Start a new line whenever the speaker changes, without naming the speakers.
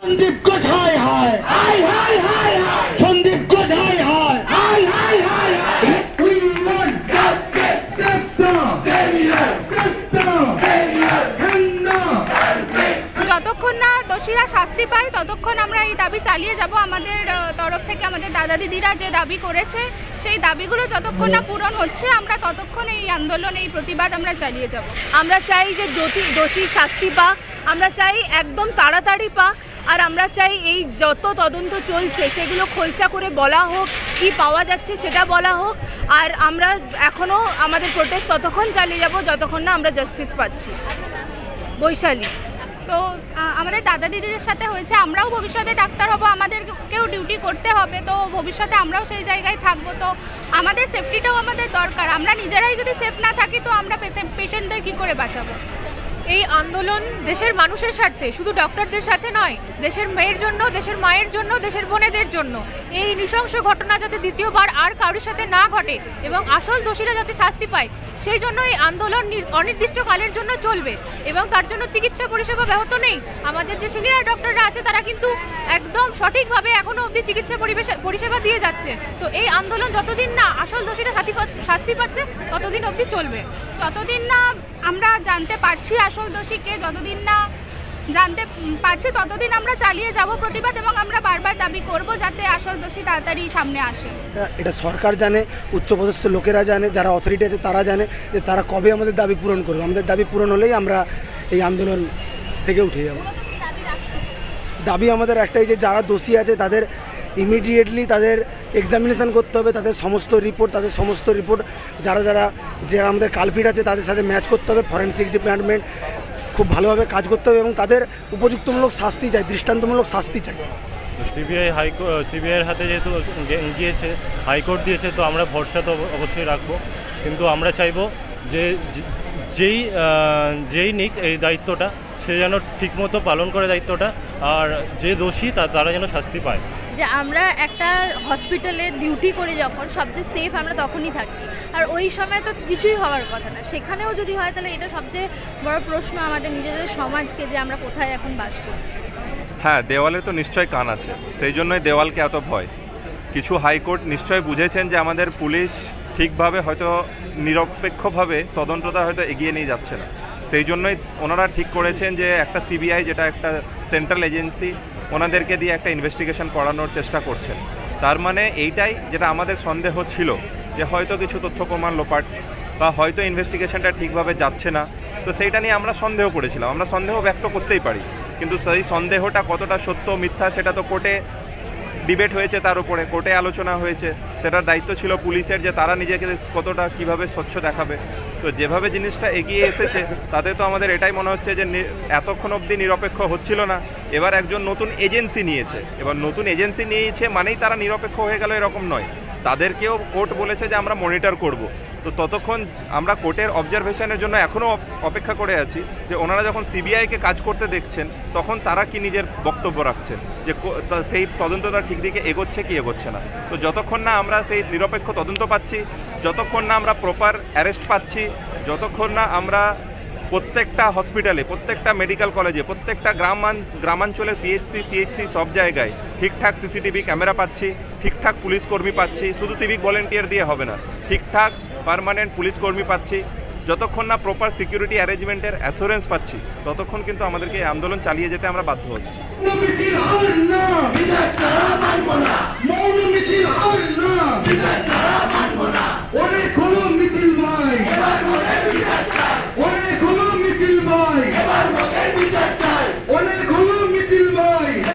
Sandeep Ghosh hi hi hi hi hi hi Sandeep Ghosh hi hi hi hi hi We want justice. Scepter. Savior. Scepter. Savior. Handa.
যতক্ষণ না দোষীরা শাস্তি পায় ততক্ষণ আমরা এই দাবি চালিয়ে যাব। আমাদের তরফ থেকে আমাদের দাদা দিদিরা যে দাবি করেছে সেই দাবিগুলো যতক্ষণ না পূরণ হচ্ছে আমরা ততক্ষণ এই আন্দোলন এই প্রতিবাদ আমরা চালিয়ে যাব।
আমরা চাই যে দোষী শাস্তি পাক, আমরা চাই একদম তাড়াতাড়ি পাক, আর আমরা চাই এই যত তদন্ত চলছে সেগুলো খোলসা করে বলা হোক, কি পাওয়া যাচ্ছে সেটা বলা হোক। আর আমরা এখনও আমাদের প্রোটেস্ট ততক্ষণ চালিয়ে যাব যতক্ষণ না আমরা জাস্টিস পাচ্ছি। বৈশালী।
তো আমাদের দাদা দিদিদের সাথে হয়েছে, আমরাও ভবিষ্যতে ডাক্তার হব, আমাদেরকেও ডিউটি করতে হবে, তো ভবিষ্যতে আমরাও সেই জায়গায় থাকবো। তো আমাদের সেফটিটাও আমাদের দরকার। আমরা নিজেরাই যদি সেফ না থাকি তো আমরা পেশেন্টদের কী করে বাঁচাবো?
এই আন্দোলন দেশের মানুষের স্বার্থে, শুধু ডক্টরদের সাথে নয়, দেশের মেয়ের জন্য, দেশের মায়ের জন্য, দেশের বোনেদের জন্য। এই নৃশংস ঘটনা যাতে দ্বিতীয়বার আর কারোর সাথে না ঘটে এবং আসল দোষীরা যাতে শাস্তি পায়, সেই জন্য এই আন্দোলন অনির্দিষ্টকালের জন্য চলবে এবং তার জন্য চিকিৎসা পরিষেবা ব্যাহত নেই। আমাদের যে সিনিয়র ডক্টররা আছে তারা কিন্তু একদম সঠিকভাবে এখনও অবধি চিকিৎসা পরিষেবা দিয়ে যাচ্ছে। তো এই আন্দোলন যতদিন না আসল দোষীরা শাস্তি পাচ্ছে ততদিন অবধি চলবে।
যতদিন না আমরা জানতে পারছি আসল দোষীকে, যতদিন না জানতে পারছি ততদিন আমরা চালিয়ে যাব প্রতিবাদ এবং আমরা বারবার দাবি করব যাতে আসল দোষী তাড়াতাড়ি সামনে আসে।
এটা সরকার জানে, উচ্চপদস্থ লোকেরা জানে, যারা অথরিটি আছে তারা জানে যে তারা কবে আমাদের দাবি পূরণ করবে। আমাদের দাবি পূরণ হলেই আমরা এই আন্দোলন থেকে উঠে যাব। দাবি আমাদের একটাই যে যারা দোষী আছে তাদের ইমিডিয়েটলি তাদের এক্সামিনেশান করতে হবে, তাদের সমস্ত রিপোর্ট যারা আমাদের কালপিট আছে তাদের সাথে ম্যাচ করতে হবে। ফরেনসিক ডিপার্টমেন্ট খুব ভালোভাবে কাজ করতে হবে এবং তাদের উপযুক্তমূলক শাস্তি চাই, দৃষ্টান্তমূলক শাস্তি চাই।
সিবিআইয়ের হাতে যেহেতু গিয়েছে, হাইকোর্ট দিয়েছে, তো আমরা ভরসা তো অবশ্যই রাখবো। কিন্তু আমরা চাইবো যে যেই নিক এই দায়িত্বটা সে যেন ঠিকমতো পালন করে দায়িত্বটা, আর যে দোষী তারা যেন শাস্তি পায়।
যে আমরা একটা হসপিটালে ডিউটি করি যখন সবচেয়ে সেফ আমরা তখনই থাকি, আর ওই সময় তো কিছুই হওয়ার কথা না। সেখানেও যদি হয় তাহলে এটা সবচেয়ে বড় প্রশ্ন আমাদের নিজেদের সমাজকে, যে আমরা কোথায় এখন বাস করছি।
হ্যাঁ, দেওয়ালে তো নিশ্চয় কান আছে, সেই জন্যই দেওয়ালকে এত ভয়। কিছু হাইকোর্ট নিশ্চয় বুঝেছেন যে আমাদের পুলিশ ঠিকভাবে হয়তো নিরপেক্ষভাবে তদন্তটা হয়তো এগিয়ে নিয়ে যাচ্ছে না, সেই জন্যই ওনারা ঠিক করেছেন যে একটা সিবিআই, যেটা একটা সেন্ট্রাল এজেন্সি, ওনাদেরকে দিয়ে একটা ইনভেস্টিগেশন করানোর চেষ্টা করছেন। তার মানে এইটাই, যেটা আমাদের সন্দেহ ছিল যে হয়তো কিছু তথ্য প্রমাণ লোপাট বা হয়তো ইনভেস্টিগেশনটা ঠিকভাবে যাচ্ছে না, তো সেইটা নিয়ে আমরা সন্দেহ করেছিলাম। আমরা সন্দেহ ব্যক্ত করতেই পারি, কিন্তু সেই সন্দেহটা কতটা সত্য মিথ্যা সেটা তো কোর্টে ডিবেট হয়েছে, তার উপরে কোর্টে আলোচনা হয়েছে। সেটার দায়িত্ব ছিল পুলিশের যে তারা নিজেকে কতটা কিভাবে স্বচ্ছ দেখাবে। তো যেভাবে জিনিসটা এগিয়ে এসেছে তাতে তো আমাদের এটাই মনে হচ্ছে যে এতক্ষণ অবধি নিরপেক্ষ হচ্ছিল না, এবার একজন নতুন এজেন্সি নিয়েছে। এবার নতুন এজেন্সি নিয়েছে মানেই তারা নিরপেক্ষ হয়ে গেল এরকম নয়, তাদেরকেও কোর্ট বলেছে যে আমরা মনিটর করব। তো ততক্ষণ আমরা কোর্টের অবজারভেশনের জন্য এখনও অপেক্ষা করে আছি যে ওনারা যখন সিবিআইকে কাজ করতে দেখছেন তখন তারা কি নিজের বক্তব্য রাখছেন, যে সেই তদন্তটা ঠিক দিকে এগোচ্ছে কি এগোচ্ছে না। তো যতক্ষণ না আমরা সেই নিরপেক্ষ তদন্ত পাচ্ছি, যতক্ষণ না আমরা প্রপার অ্যারেস্ট পাচ্ছি, যতক্ষণ না আমরা প্রত্যেকটা হসপিটালে, প্রত্যেকটা মেডিকেল কলেজে, প্রত্যেকটা গ্রামাঞ্চলের পিএইচসি, সিএইচসি সব জায়গায় ঠিকঠাক সিসিটিভি ক্যামেরা পাচ্ছি, ঠিকঠাক পুলিশ কর্মী পাচ্ছি, শুধু সিভিক ভলেন্টিয়ার দিয়ে হবে না, ঠিকঠাক পার্মানেন্ট পুলিশ কর্মী পাচ্ছি, যতক্ষণ না প্রপার সিকিউরিটি অ্যারেঞ্জমেন্টের অ্যাসুরেন্স পাচ্ছি ততক্ষণ কিন্তু আমাদেরকে এই আন্দোলন চালিয়ে যেতে আমরা বাধ্য হচ্ছি।